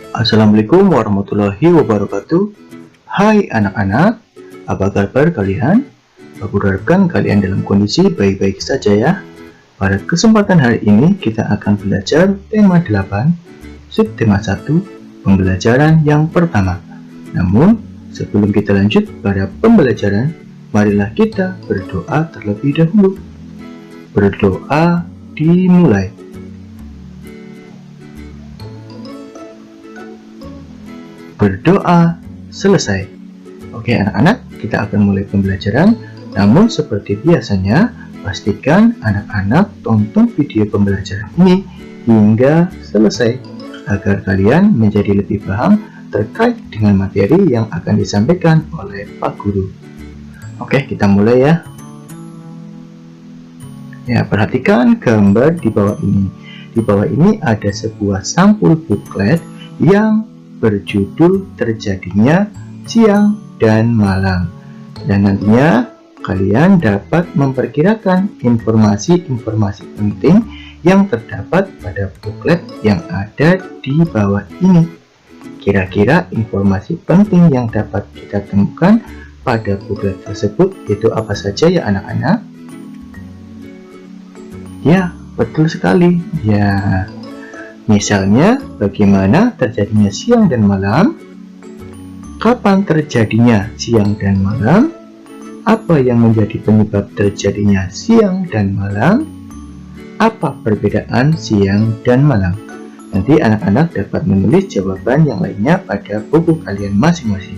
Assalamualaikum warahmatullahi wabarakatuh. Hai anak-anak, apa kabar kalian? Aku harapkan kalian dalam kondisi baik-baik saja ya. Pada kesempatan hari ini kita akan belajar tema 8, subtema 1, pembelajaran yang pertama. Namun, sebelum kita lanjut pada pembelajaran, marilah kita berdoa terlebih dahulu. Berdoa dimulai. Berdoa selesai. Oke anak-anak, kita akan mulai pembelajaran. Namun seperti biasanya, pastikan anak-anak tonton video pembelajaran ini hingga selesai agar kalian menjadi lebih paham terkait dengan materi yang akan disampaikan oleh Pak Guru. Oke, kita mulai ya. Ya, perhatikan gambar di bawah ini. Di bawah ini ada sebuah sampul buklet yang berjudul terjadinya siang dan malam, dan nantinya kalian dapat memperkirakan informasi-informasi penting yang terdapat pada buklet yang ada di bawah ini. Kira-kira informasi penting yang dapat kita temukan pada buklet tersebut itu apa saja ya anak-anak? Ya, betul sekali ya. Misalnya, bagaimana terjadinya siang dan malam? Kapan terjadinya siang dan malam? Apa yang menjadi penyebab terjadinya siang dan malam? Apa perbedaan siang dan malam? Nanti anak-anak dapat menulis jawaban yang lainnya pada buku kalian masing-masing.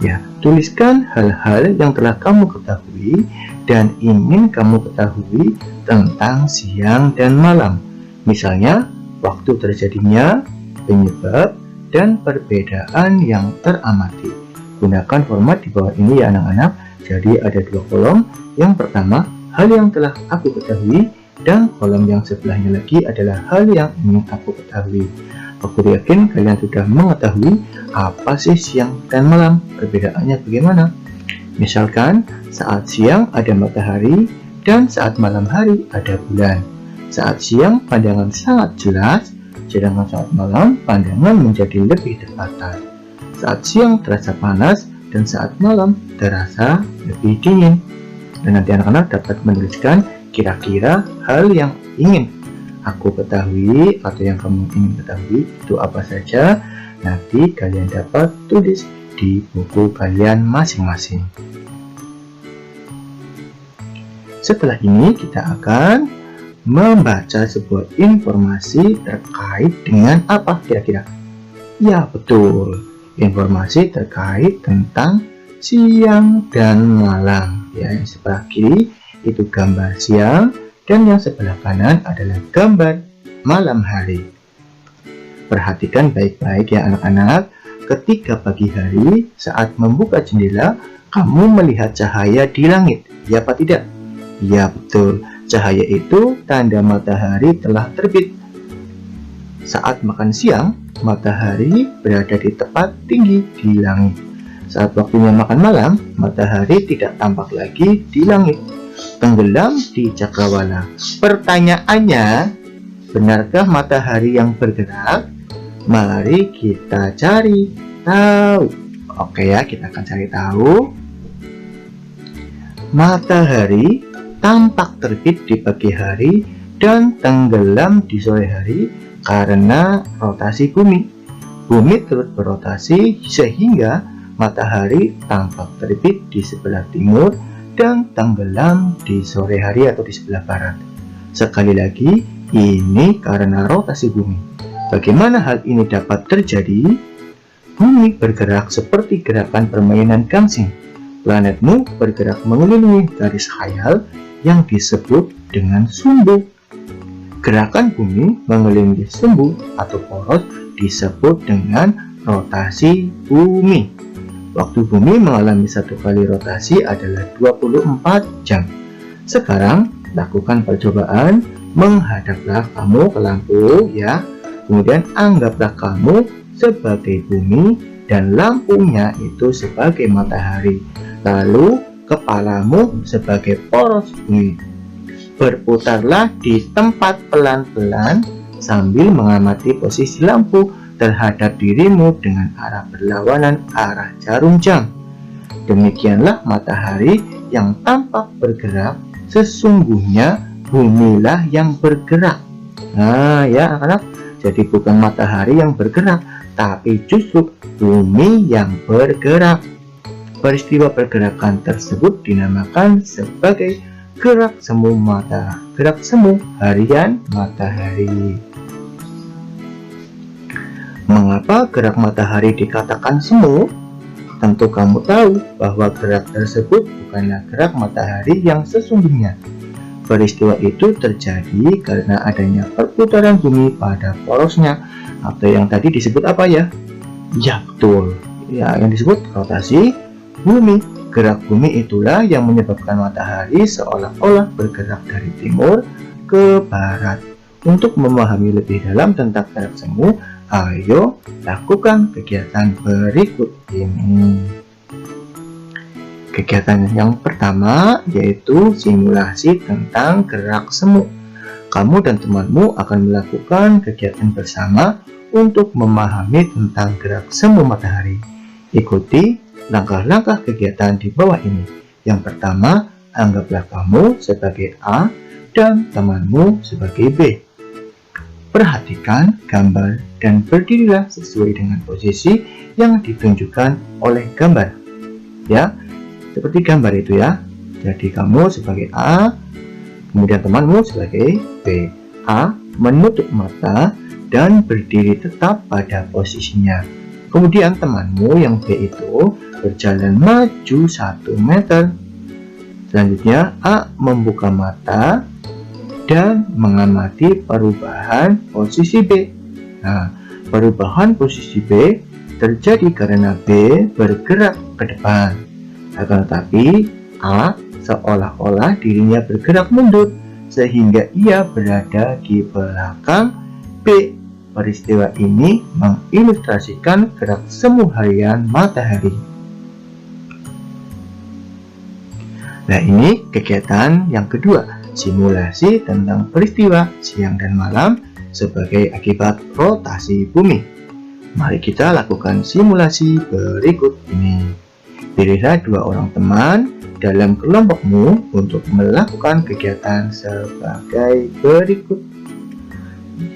Ya, tuliskan hal-hal yang telah kamu ketahui dan ingin kamu ketahui tentang siang dan malam. Misalnya, waktu terjadinya, penyebab, dan perbedaan yang teramati. Gunakan format di bawah ini ya anak-anak. Jadi ada dua kolom. Yang pertama, hal yang telah aku ketahui, dan kolom yang sebelahnya lagi adalah hal yang ingin aku ketahui. Aku yakin kalian sudah mengetahui apa sih siang dan malam, perbedaannya bagaimana. Misalkan, saat siang ada matahari dan saat malam hari ada bulan. Saat siang pandangan sangat jelas, sedangkan saat malam pandangan menjadi lebih terbatas. Saat siang terasa panas dan saat malam terasa lebih dingin. Dan nanti anak-anak dapat menuliskan kira-kira hal yang ingin aku ketahui atau yang kamu ingin ketahui itu apa saja. Nanti kalian dapat tulis di buku kalian masing-masing. Setelah ini kita akan membaca sebuah informasi terkait dengan apa kira-kira? Ya betul, informasi terkait tentang siang dan malam. Ya, yang sebelah kiri itu gambar siang dan yang sebelah kanan adalah gambar malam hari. Perhatikan baik-baik ya anak-anak. Ketika pagi hari saat membuka jendela, kamu melihat cahaya di langit, ya apa tidak? Ya betul, cahaya itu tanda matahari telah terbit. Saat makan siang, matahari berada di tempat tinggi di langit. Saat waktunya makan malam, matahari tidak tampak lagi di langit, tenggelam di cakrawala. Pertanyaannya, benarkah matahari yang bergerak? Mari kita cari tahu. Oke ya, kita akan cari tahu. Matahari tampak terbit di pagi hari dan tenggelam di sore hari karena rotasi bumi. Bumi terus berotasi sehingga matahari tampak terbit di sebelah timur dan tenggelam di sore hari atau di sebelah barat. Sekali lagi, ini karena rotasi bumi. Bagaimana hal ini dapat terjadi? Bumi bergerak seperti gerakan permainan gangsing. Planetmu bergerak mengelilingi garis khayal yang disebut dengan sumbu. Gerakan bumi mengelilingi sumbu atau poros disebut dengan rotasi bumi. Waktu bumi mengalami satu kali rotasi adalah 24 jam. Sekarang, lakukan percobaan. Menghadaplah kamu ke lampu ya. Kemudian anggaplah kamu sebagai bumi dan lampunya itu sebagai matahari. Lalu kepalamu sebagai poros bumi. Berputarlah di tempat pelan-pelan sambil mengamati posisi lampu terhadap dirimu dengan arah berlawanan arah jarum jam. Demikianlah matahari yang tampak bergerak, sesungguhnya bumilah yang bergerak. Nah ya anak-anak, jadi bukan matahari yang bergerak, tapi justru bumi yang bergerak. Peristiwa pergerakan tersebut dinamakan sebagai gerak semu harian matahari. Mengapa gerak matahari dikatakan semu? Tentu kamu tahu bahwa gerak tersebut bukanlah gerak matahari yang sesungguhnya. Peristiwa itu terjadi karena adanya perputaran bumi pada porosnya, atau yang tadi disebut apa ya? Ya betul, ya yang disebut rotasi bumi. Gerak bumi itulah yang menyebabkan matahari seolah-olah bergerak dari timur ke barat. Untuk memahami lebih dalam tentang gerak semu, ayo lakukan kegiatan berikut ini. Kegiatan yang pertama yaitu simulasi tentang gerak semu. Kamu dan temanmu akan melakukan kegiatan bersama untuk memahami tentang gerak semu matahari. Ikuti langkah-langkah kegiatan di bawah ini. Yang pertama, anggaplah kamu sebagai A dan temanmu sebagai B. Perhatikan gambar dan berdirilah sesuai dengan posisi yang ditunjukkan oleh gambar. Ya, seperti gambar itu ya. Jadi kamu sebagai A, kemudian temanmu sebagai B. A menutup mata dan berdiri tetap pada posisinya. Kemudian temanmu yang B itu berjalan maju 1 meter. Selanjutnya A membuka mata dan mengamati perubahan posisi B. Nah, perubahan posisi B terjadi karena B bergerak ke depan. Akan tetapi A seolah-olah dirinya bergerak mundur sehingga ia berada di belakang B. Peristiwa ini mengilustrasikan gerak semu harian matahari. Nah, ini kegiatan yang kedua, simulasi tentang peristiwa siang dan malam sebagai akibat rotasi bumi. Mari kita lakukan simulasi berikut ini. Pilihlah 2 orang teman dalam kelompokmu untuk melakukan kegiatan sebagai berikut.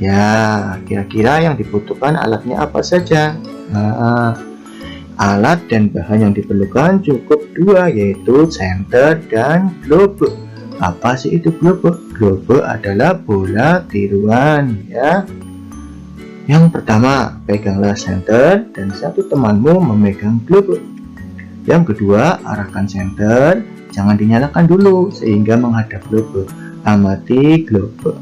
Ya, kira-kira yang dibutuhkan alatnya apa saja? Nah, alat dan bahan yang diperlukan cukup 2, yaitu senter dan globe. Apa sih itu globe? Globe adalah bola tiruan ya. Yang pertama, peganglah senter dan satu temanmu memegang globe. Yang kedua, arahkan senter, jangan dinyalakan dulu sehingga menghadap globe. Amati globe.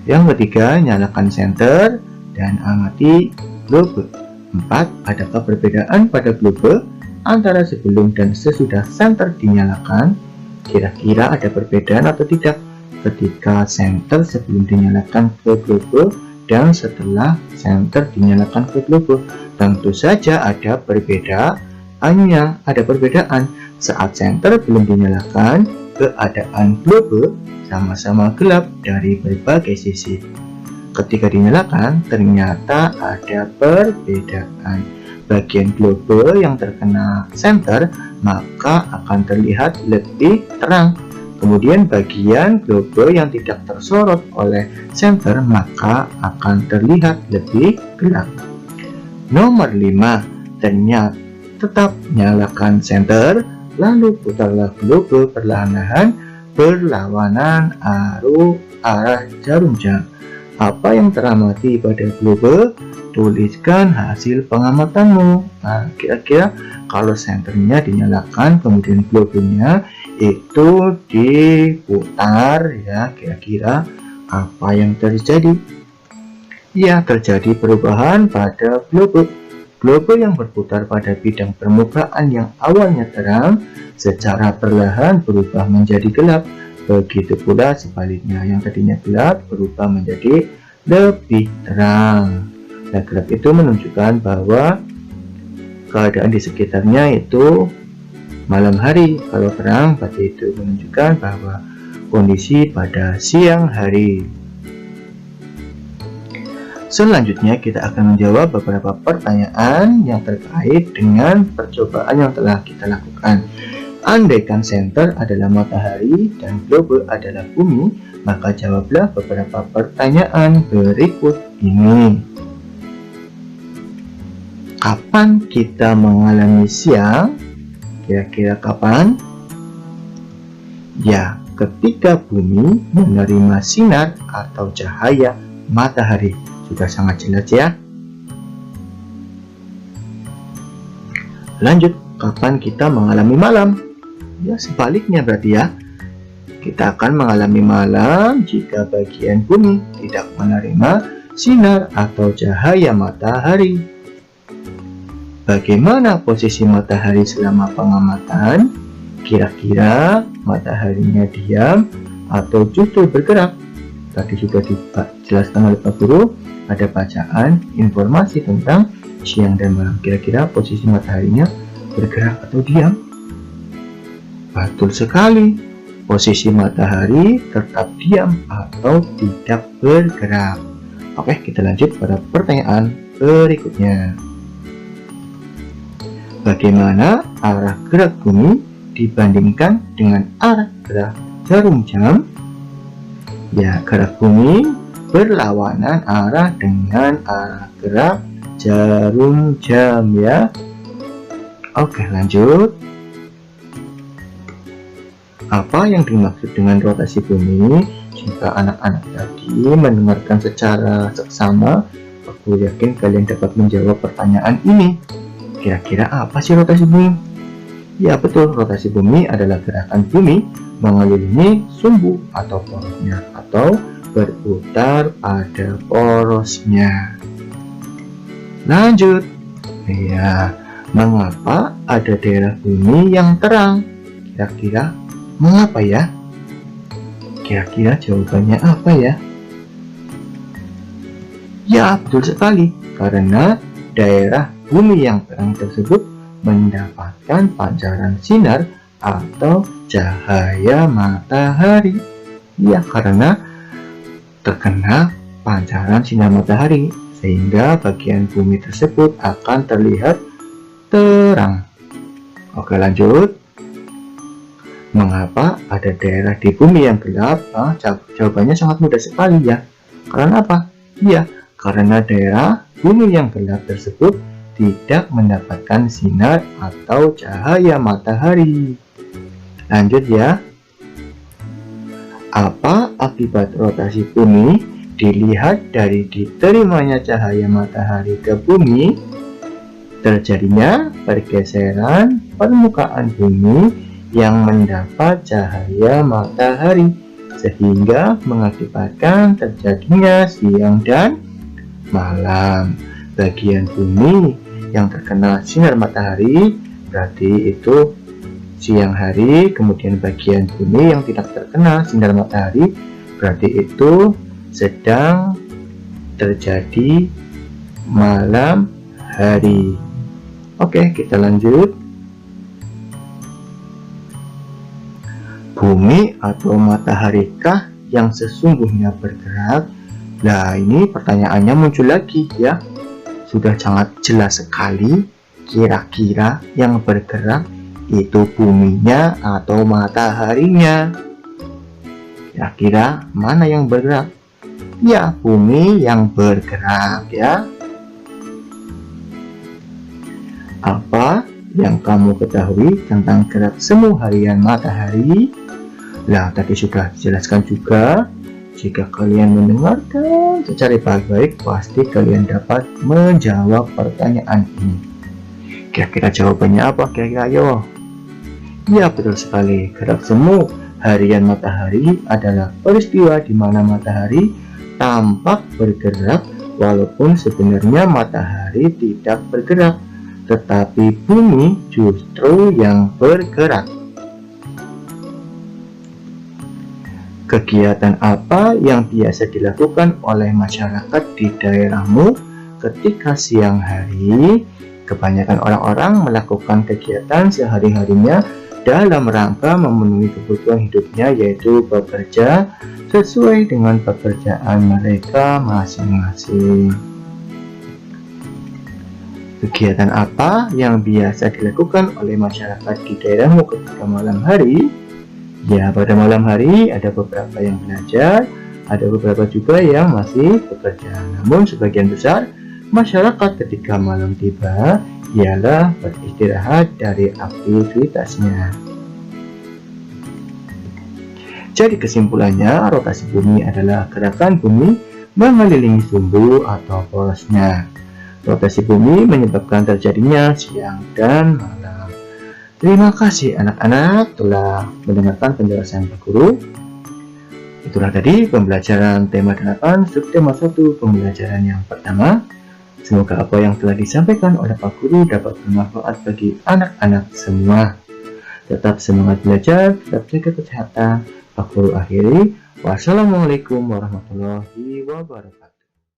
Yang ketiga, nyalakan senter dan amati globe. 4. Adakah perbedaan pada globe antara sebelum dan sesudah senter dinyalakan? Kira-kira ada perbedaan atau tidak ketika senter sebelum dinyalakan ke globe dan setelah senter dinyalakan ke globe? Tentu saja ada perbedaannya. Ada perbedaan. Saat senter belum dinyalakan, keadaan globe sama-sama gelap dari berbagai sisi. Ketika dinyalakan, ternyata ada perbedaan. Bagian globe yang terkena senter maka akan terlihat lebih terang. Kemudian bagian globe yang tidak tersorot oleh senter maka akan terlihat lebih gelap. Nomor 5, ternyata tetap nyalakan senter, lalu putarlah globe perlahan-lahan berlawanan arah jarum jam. Apa yang teramati pada globe? Tuliskan hasil pengamatanmu. Nah, kira-kira kalau senternya dinyalakan kemudian globenya itu diputar ya, kira-kira apa yang terjadi? Ya, terjadi perubahan pada globe. Globe yang berputar pada bidang permukaan yang awalnya terang secara perlahan berubah menjadi gelap. Begitu pula sebaliknya, yang tadinya gelap berubah menjadi lebih terang. Nah, gelap itu menunjukkan bahwa keadaan di sekitarnya itu malam hari. Kalau terang berarti itu menunjukkan bahwa kondisi pada siang hari. Selanjutnya kita akan menjawab beberapa pertanyaan yang terkait dengan percobaan yang telah kita lakukan. Andaikan senter adalah matahari dan globe adalah bumi, maka jawablah beberapa pertanyaan berikut ini. Kapan kita mengalami siang? Kira-kira kapan? Ya, ketika bumi menerima sinar atau cahaya matahari. Sudah sangat jelas ya. Lanjut, kapan kita mengalami malam? Ya, sebaliknya berarti ya. Kita akan mengalami malam jika bagian bumi tidak menerima sinar atau cahaya matahari. Bagaimana posisi matahari selama pengamatan? Kira-kira mataharinya diam atau justru bergerak? Tadi juga dijelaskan oleh Pak Guru, ada bacaan informasi tentang siang dan malam. Kira-kira posisi mataharinya bergerak atau diam? Betul sekali, posisi matahari tetap diam atau tidak bergerak. Oke, kita lanjut pada pertanyaan berikutnya. Bagaimana arah gerak bumi dibandingkan dengan arah gerak jarum jam? Ya, gerak bumi berlawanan arah dengan arah gerak jarum jam ya. Oke, lanjut. Apa yang dimaksud dengan rotasi bumi? Jika anak-anak tadi mendengarkan secara seksama, aku yakin kalian dapat menjawab pertanyaan ini. Kira-kira apa sih rotasi bumi? Ya betul, rotasi bumi adalah gerakan bumi mengelilingi sumbu atau porosnya atau berputar pada porosnya. Lanjut. Ya, mengapa ada daerah bumi yang terang? Kira-kira mengapa ya? Kira-kira jawabannya apa ya? Ya, betul sekali. Karena daerah bumi yang terang tersebut mendapatkan pancaran sinar atau cahaya matahari. Ya, karena terkena pancaran sinar matahari, sehingga bagian bumi tersebut akan terlihat terang. Oke, lanjut. Mengapa ada daerah di bumi yang gelap? Jawabannya sangat mudah sekali ya. Karena apa? Ya, karena daerah bumi yang gelap tersebut tidak mendapatkan sinar atau cahaya matahari. Lanjut ya. Apa akibat rotasi bumi? Dilihat dari diterimanya cahaya matahari ke bumi, terjadinya pergeseran permukaan bumi yang mendapat cahaya matahari, sehingga mengakibatkan terjadinya siang dan malam. Bagian bumi yang terkena sinar matahari berarti itu siang hari, kemudian bagian bumi yang tidak terkena sinar matahari berarti itu sedang terjadi malam hari. Oke, kita lanjut. Bumi atau mataharikah yang sesungguhnya bergerak? Nah, ini pertanyaannya muncul lagi ya. Sudah sangat jelas sekali, kira-kira yang bergerak itu buminya atau mataharinya. Kira-kira mana yang bergerak? Ya, bumi yang bergerak ya. Apa yang kamu ketahui tentang gerak semu harian matahari? Nah, tadi sudah dijelaskan juga. Jika kalian mendengarkan secara baik-baik, pasti kalian dapat menjawab pertanyaan ini. Kira-kira jawabannya apa? Kira-kira ayo. Ya, betul sekali. Gerak semu harian matahari adalah peristiwa di mana matahari tampak bergerak walaupun sebenarnya matahari tidak bergerak, tetapi bumi justru yang bergerak. Kegiatan apa yang biasa dilakukan oleh masyarakat di daerahmu ketika siang hari? Kebanyakan orang-orang melakukan kegiatan sehari-harinya dalam rangka memenuhi kebutuhan hidupnya, yaitu bekerja sesuai dengan pekerjaan mereka masing-masing. Kegiatan apa yang biasa dilakukan oleh masyarakat di daerahmu ketika malam hari? Ya, pada malam hari ada beberapa yang belajar, ada beberapa juga yang masih bekerja. Namun sebagian besar masyarakat ketika malam tiba ialah beristirahat dari aktivitasnya. Jadi kesimpulannya, rotasi bumi adalah gerakan bumi mengelilingi sumbu atau porosnya. Rotasi bumi menyebabkan terjadinya siang dan malam. Terima kasih anak-anak telah mendengarkan penjelasan Pak Guru. Itulah tadi pembelajaran tema 8 subtema 1 pembelajaran yang pertama. Semoga apa yang telah disampaikan oleh Pak Guru dapat bermanfaat bagi anak-anak semua. Tetap semangat belajar, tetap jaga kesehatan. Pak Guru akhiri. Wassalamualaikum warahmatullahi wabarakatuh.